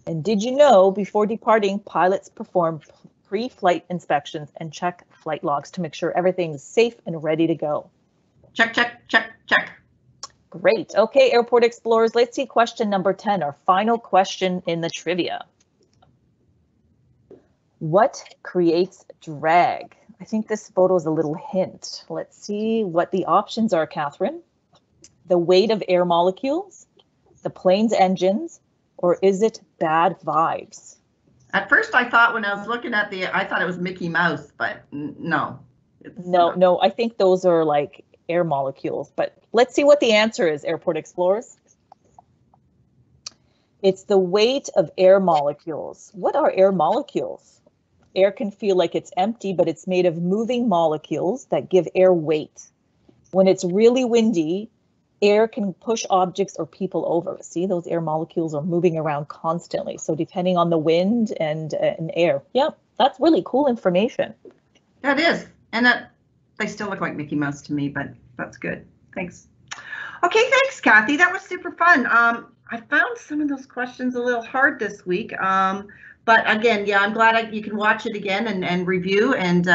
And did you know, before departing, pilots perform pre-flight inspections and check flight logs to make sure everything's safe and ready to go? Check, check, check, check. Great. Okay, Airport Explorers, let's see question number 10, our final question in the trivia. What creates drag? I think this photo is a little hint. Let's see what the options are, Catherine. The weight of air molecules, the plane's engines, or is it bad vibes? At first, I thought when I was looking at I thought it was Mickey Mouse, but no. No, I think those are like air molecules, but let's see what the answer is, Airport Explorers. It's the weight of air molecules. What are air molecules? Air can feel like it's empty, but it's made of moving molecules that give air weight. When it's really windy, air can push objects or people over. See, those air molecules are moving around constantly. So depending on the wind and air. Yeah, that's really cool information. That is. And they still look like Mickey Mouse to me, but that's good. Thanks. Okay, thanks, Kathy. That was super fun. I found some of those questions a little hard this week. But again, yeah, I'm glad you can watch it again and review and,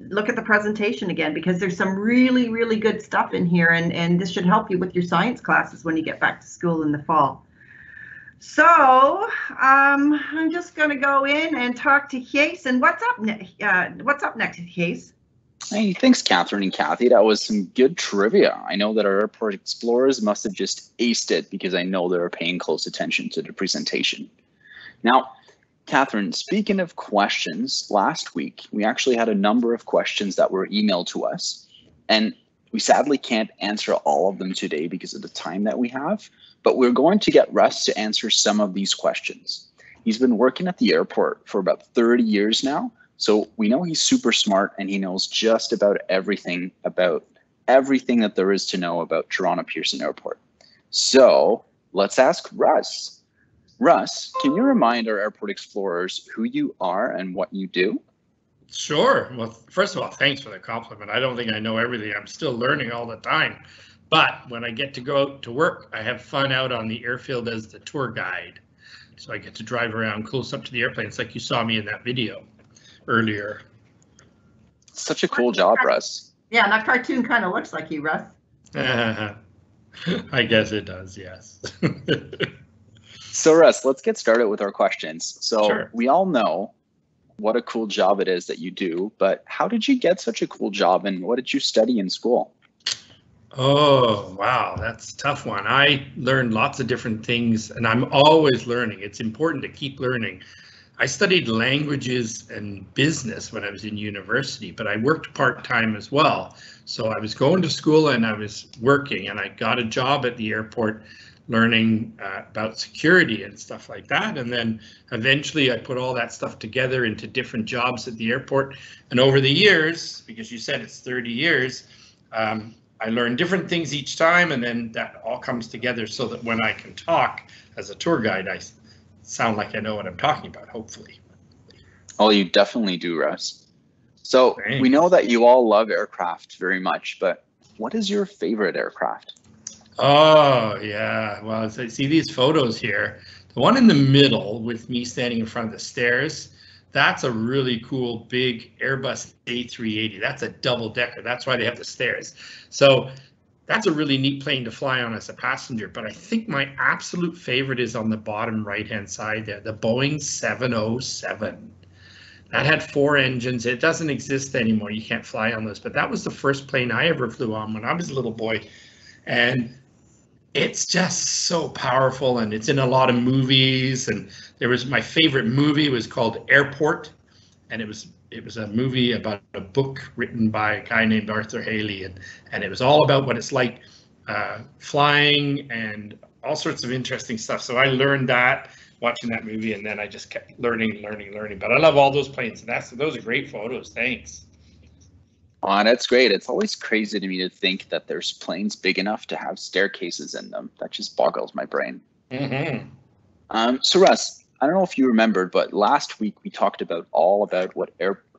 look at the presentation again, because there's some really, really good stuff in here. And this should help you with your science classes when you get back to school in the fall. So I'm just going to go in and talk to Hayes. And what's up next, Hayes? Hey, thanks, Catherine and Kathy. That was some good trivia. I know that our Airport Explorers must have just aced it because I know they're paying close attention to the presentation. Now, Catherine, speaking of questions, last week, we actually had a number of questions that were emailed to us, and we sadly can't answer all of them today because of the time that we have, but we're going to get Russ to answer some of these questions. He's been working at the airport for about 30 years now, so we know he's super smart and he knows just about everything that there is to know about Toronto Pearson Airport. So let's ask Russ. Russ, can you remind our Airport Explorers who you are and what you do? Sure. Well, first of all, thanks for the compliment. I don't think I know everything. I'm still learning all the time. But when I get to go out to work, I have fun out on the airfield as the tour guide. So I get to drive around close up to the airplanes like you saw me in that video earlier. Such a cool job, Russ. Yeah, and that cartoon kind of looks like you, Russ. I guess it does, yes. So Russ, let's get started with our questions. So Sure. We all know what a cool job it is that you do, but how did you get such a cool job and what did you study in school? Oh, wow, that's a tough one. I learned lots of different things and I'm always learning. It's important to keep learning. I studied languages and business when I was in university, but I worked part-time as well. So I was going to school and I was working, and I got a job at the airport learning about security and stuff like that. And then eventually I put all that stuff together into different jobs at the airport. And over the years, because you said it's 30 years, I learned different things each time, and then that all comes together so that when I can talk as a tour guide, I sound like I know what I'm talking about, hopefully. Oh, you definitely do, Russ. So Thanks. We know that you all love aircraft very much, but what is your favorite aircraft? Oh, yeah. Well, so see these photos here. The one in the middle with me standing in front of the stairs, that's a really cool big Airbus A380. That's a double decker. That's why they have the stairs. So that's a really neat plane to fly on as a passenger. But I think my absolute favorite is on the bottom right-hand side there, the Boeing 707. That had 4 engines. It doesn't exist anymore. You can't fly on those. But that was the first plane I ever flew on when I was a little boy. And it's just so powerful, and it's in a lot of movies. And there was my favorite movie was called Airport, and it was a movie about a book written by a guy named Arthur Haley, and it was all about what it's like flying and all sorts of interesting stuff. So I learned that watching that movie, and then I just kept learning. But I love all those planes, and those are great photos. Thanks. Oh, that's great. It's always crazy to me to think that there's planes big enough to have staircases in them. That just boggles my brain. Mm-hmm. So Russ, I don't know if you remembered, but last week we talked about what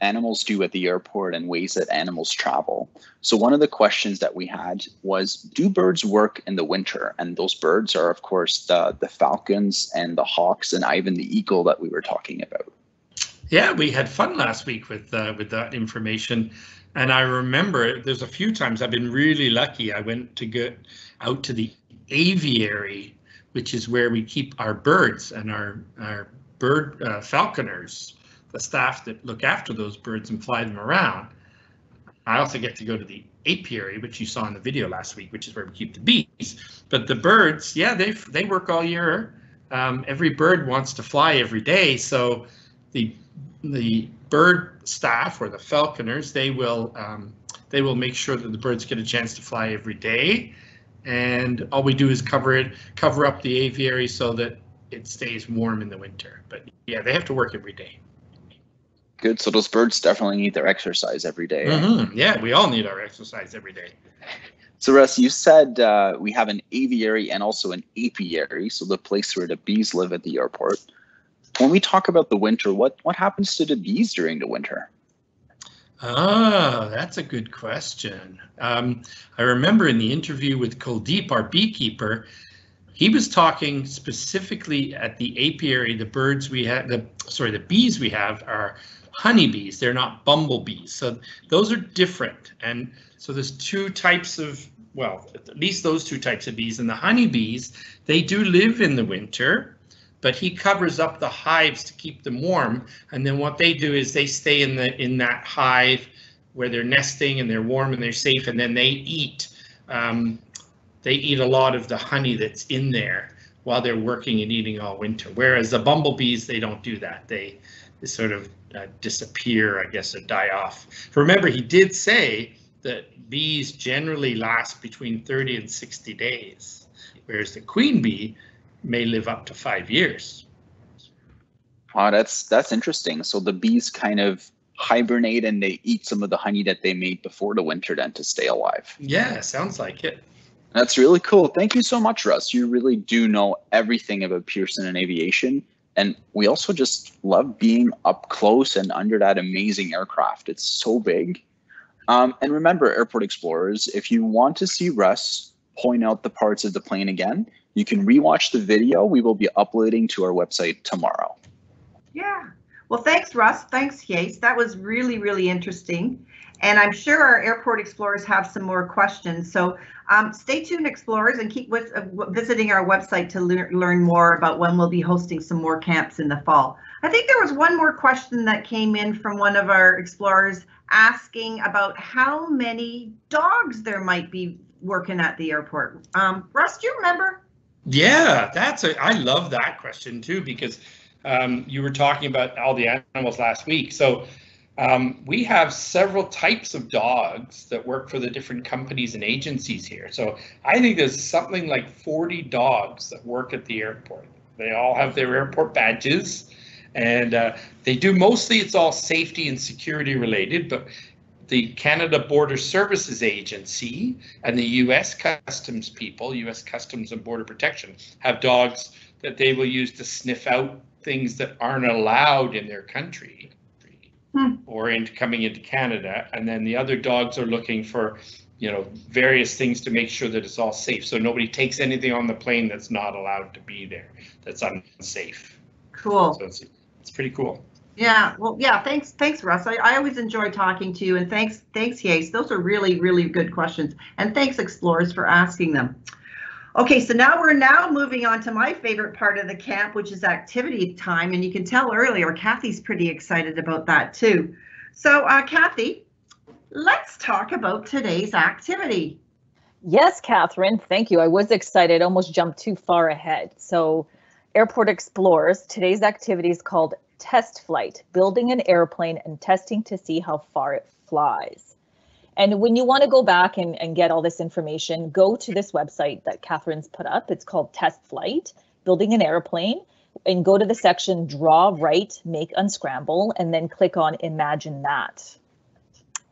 animals do at the airport and ways that animals travel. So one of the questions that we had was, do birds work in the winter? And those birds are, of course, the falcons and the hawks and even the eagle that we were talking about. Yeah, we had fun last week with that information. And I remember there's a few times I've been really lucky. I went to get out to the aviary, which is where we keep our birds and our bird falconers, the staff that look after those birds and fly them around. I also get to go to the apiary, which you saw in the video last week, which is where we keep the bees. But the birds, yeah, they work all year. Every bird wants to fly every day, so the bird staff or the falconers, they will make sure that the birds get a chance to fly every day, and all we do is cover up the aviary so that it stays warm in the winter. But yeah, they have to work every day. Good. So those birds definitely need their exercise every day. Mm-hmm. Yeah, we all need our exercise every day. So Russ, you said we have an aviary and also an apiary, so the place where the bees live at the airport. When we talk about the winter, what happens to the bees during the winter? Oh, that's a good question. I remember in the interview with Kuldeep, our beekeeper, he was talking specifically at the apiary. The birds we have, the bees we have are honeybees. They're not bumblebees. So those are different. And so there's 2 types of, well, at least those 2 types of bees. And the honeybees, they do live in the winter, but he covers up the hives to keep them warm. And then what they do is they stay in that hive where they're nesting and they're warm and they're safe, and then they eat. They eat a lot of the honey that's in there while they're working and eating all winter. Whereas the bumblebees, they don't do that. They sort of disappear, I guess, or die off. Remember, he did say that bees generally last between 30 and 60 days, whereas the queen bee may live up to 5 years. Wow, that's interesting. So the bees kind of hibernate and they eat some of the honey that they made before the winter then to stay alive. Yeah, sounds like it. That's really cool. Thank you so much, Russ. You really do know everything about Pearson and aviation. And we also just love being up close and under that amazing aircraft. It's so big. And remember, Airport Explorers, if you want to see Russ point out the parts of the plane again, you can rewatch the video we will be uploading to our website tomorrow. Yeah. Well, thanks, Russ. Thanks, Yace. That was really, really interesting. And I'm sure our Airport Explorers have some more questions. So stay tuned, Explorers, and keep visiting our website to learn more about when we'll be hosting some more camps in the fall. I think there was one more question that came in from one of our Explorers asking about how many dogs there might be working at the airport. Russ, do you remember? Yeah, I love that question too, because you were talking about all the animals last week. So we have several types of dogs that work for the different companies and agencies here. So I think there's something like 40 dogs that work at the airport. They all have their airport badges, and they do mostly, it's all safety and security related, but the Canada Border Services Agency and the U.S. Customs people, U.S. Customs and Border Protection, have dogs that they will use to sniff out things that aren't allowed in their country or coming into Canada. And then the other dogs are looking for, various things to make sure that it's all safe. So nobody takes anything on the plane that's not allowed to be there, that's unsafe. Cool. So it's pretty cool. Yeah, well, yeah, thanks, Russ. I always enjoy talking to you, and thanks, Yace. Those are really, really good questions. And thanks, Explorers, for asking them. Okay, so now we're moving on to my favorite part of the camp, which is activity time. And you can tell earlier, Kathy's pretty excited about that too. So Kathy, let's talk about today's activity. Yes, Catherine, thank you. I was excited, almost jumped too far ahead. So Airport Explorers, today's activity is called Test Flight, building an airplane and testing to see how far it flies. And when you want to go back and get all this information, go to this website that Catherine's put up. It's called Test Flight, building an airplane, and go to the section Draw, Write, Make, Unscramble, and then click on Imagine That.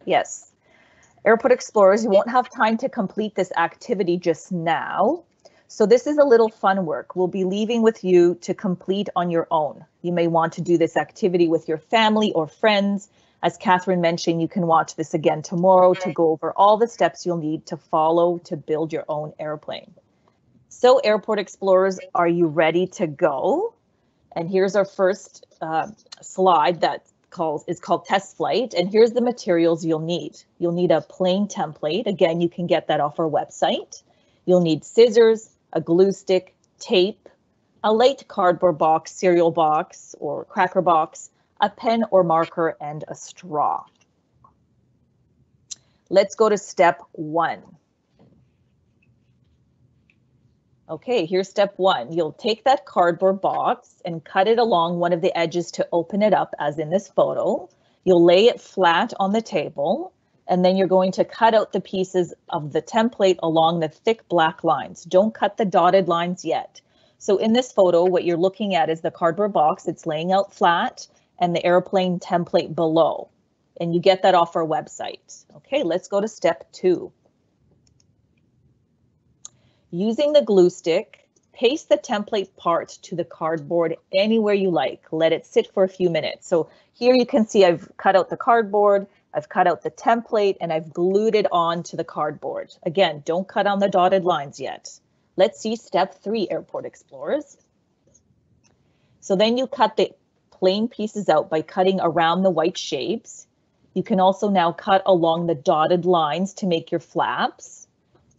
Yes. Airport Explorers, you won't have time to complete this activity just now. So this is a little fun work. We'll be leaving with you to complete on your own. You may want to do this activity with your family or friends. As Catherine mentioned, you can watch this again tomorrow to go over all the steps you'll need to follow to build your own airplane. So Airport Explorers, are you ready to go? And here's our first slide that is called Test Flight. And here's the materials you'll need. You'll need a plane template. Again, you can get that off our website. You'll need scissors, a glue stick, tape, a light cardboard box, cereal box, or cracker box, a pen or marker, and a straw. Let's go to step 1. Okay, here's step 1. You'll take that cardboard box and cut it along one of the edges to open it up, as in this photo. You'll lay it flat on the table, and then you're going to cut out the pieces of the template along the thick black lines. Don't cut the dotted lines yet. So in this photo, what you're looking at is the cardboard box. It's laying out flat, and the airplane template below. And you get that off our website. Okay, let's go to step 2. Using the glue stick, paste the template part to the cardboard anywhere you like. Let it sit for a few minutes. So here you can see I've cut out the cardboard, I've cut out the template, and I've glued it onto the cardboard. Again, don't cut on the dotted lines yet. Let's see step 3, Airport Explorers. So then you cut the plain pieces out by cutting around the white shapes. You can also now cut along the dotted lines to make your flaps.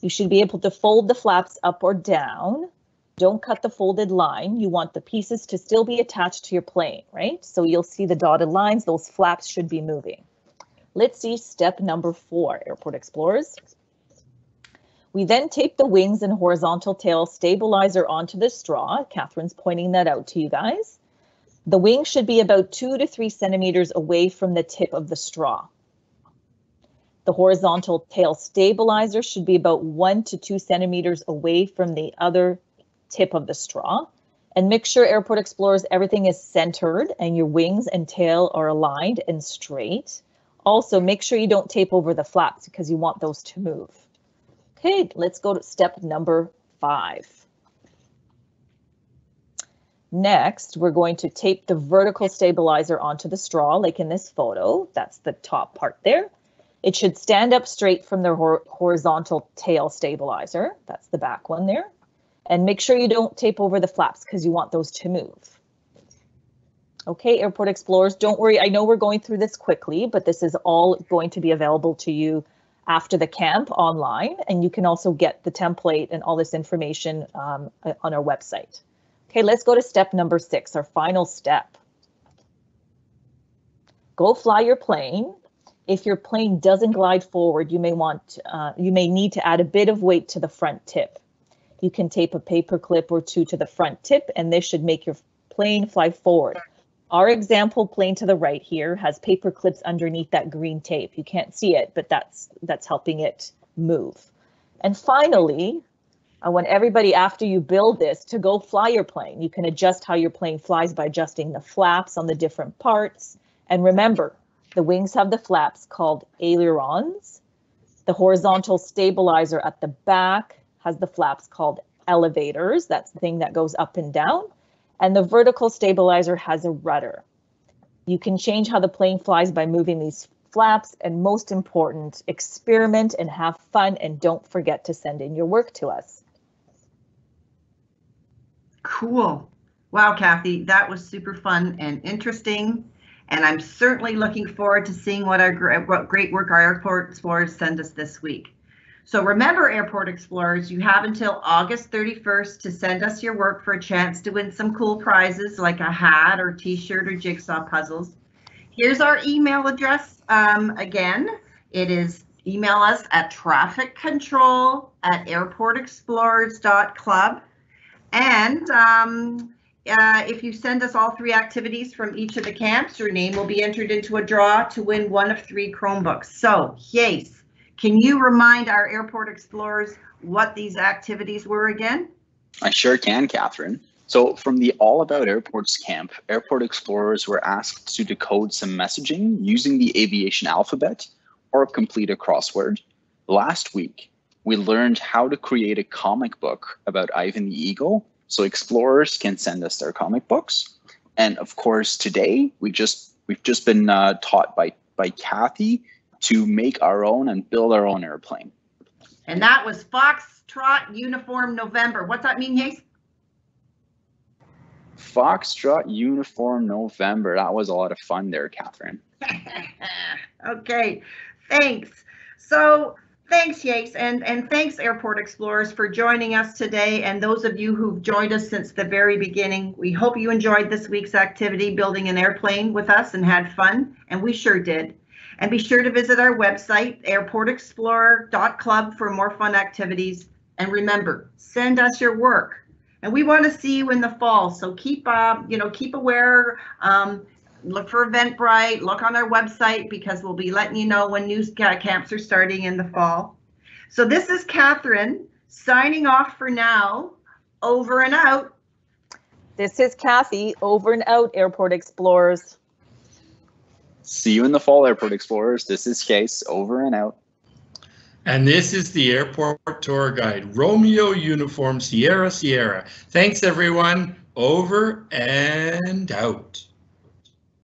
You should be able to fold the flaps up or down. Don't cut the folded line. You want the pieces to still be attached to your plane, right? So you'll see the dotted lines, those flaps should be moving. Let's see step number 4, Airport Explorers. We then tape the wings and horizontal tail stabilizer onto the straw. Catherine's pointing that out to you guys. The wing should be about 2 to 3 centimeters away from the tip of the straw. The horizontal tail stabilizer should be about 1 to 2 centimeters away from the other tip of the straw. And make sure, Airport Explorers, everything is centered and your wings and tail are aligned and straight. Also, make sure you don't tape over the flaps because you want those to move. Okay, let's go to step number 5. Next, we're going to tape the vertical stabilizer onto the straw, like in this photo. That's the top part there. It should stand up straight from the horizontal tail stabilizer. That's the back one there. And make sure you don't tape over the flaps because you want those to move. Okay, Airport Explorers, don't worry. I know we're going through this quickly, but this is all going to be available to you after the camp online. And you can also get the template and all this information on our website. Okay, let's go to step number 6, our final step. Go fly your plane. If your plane doesn't glide forward, you may need to add a bit of weight to the front tip. You can tape a paper clip or 2 to the front tip, and this should make your plane fly forward. Our example plane to the right here has paper clips underneath that green tape. You can't see it, but that's helping it move. And finally, I want everybody, after you build this, to go fly your plane. You can adjust how your plane flies by adjusting the flaps on the different parts. And remember, the wings have the flaps called ailerons. The horizontal stabilizer at the back has the flaps called elevators. That's the thing that goes up and down. And the vertical stabilizer has a rudder. You can change how the plane flies by moving these flaps, and most important, experiment and have fun, and don't forget to send in your work to us. Cool. Wow, Kathy, that was super fun and interesting. And I'm certainly looking forward to seeing what great work our Airport Explorers send us this week. So remember, Airport Explorers, you have until August 31st to send us your work for a chance to win some cool prizes like a hat or t-shirt or jigsaw puzzles. Here's our email address. Again, it is email us at trafficcontrol@airportexplorers.club. And if you send us all 3 activities from each of the camps, your name will be entered into a draw to win one of 3 Chromebooks. So, yes, can you remind our Airport Explorers what these activities were again? I sure can, Catherine. So from the All About Airports camp, Airport Explorers were asked to decode some messaging using the aviation alphabet or complete a crossword. Last week, we learned how to create a comic book about Ivan the Eagle, so explorers can send us their comic books. And of course, today we've just been taught by Kathy to make our own and build our own airplane. And that was Foxtrot Uniform November. What's that mean, Hayes? Foxtrot Uniform November. That was a lot of fun there, Catherine. Okay, thanks. So thanks, Yates, and thanks, Airport Explorers, for joining us today, and those of you who've joined us since the very beginning. We hope you enjoyed this week's activity, building an airplane with us, and had fun, and we sure did. And be sure to visit our website, airportexplorer.club, for more fun activities. And remember, send us your work. And we want to see you in the fall, so keep aware. Look for Eventbrite, look on our website, because we'll be letting you know when new camps are starting in the fall. So this is Catherine signing off for now. Over and out. This is Kathy. Over and out, Airport Explorers. See you in the fall, Airport Explorers. This is Case. Over and out. And this is the Airport Tour Guide, Romeo Uniform Sierra Sierra. Thanks, everyone. Over and out.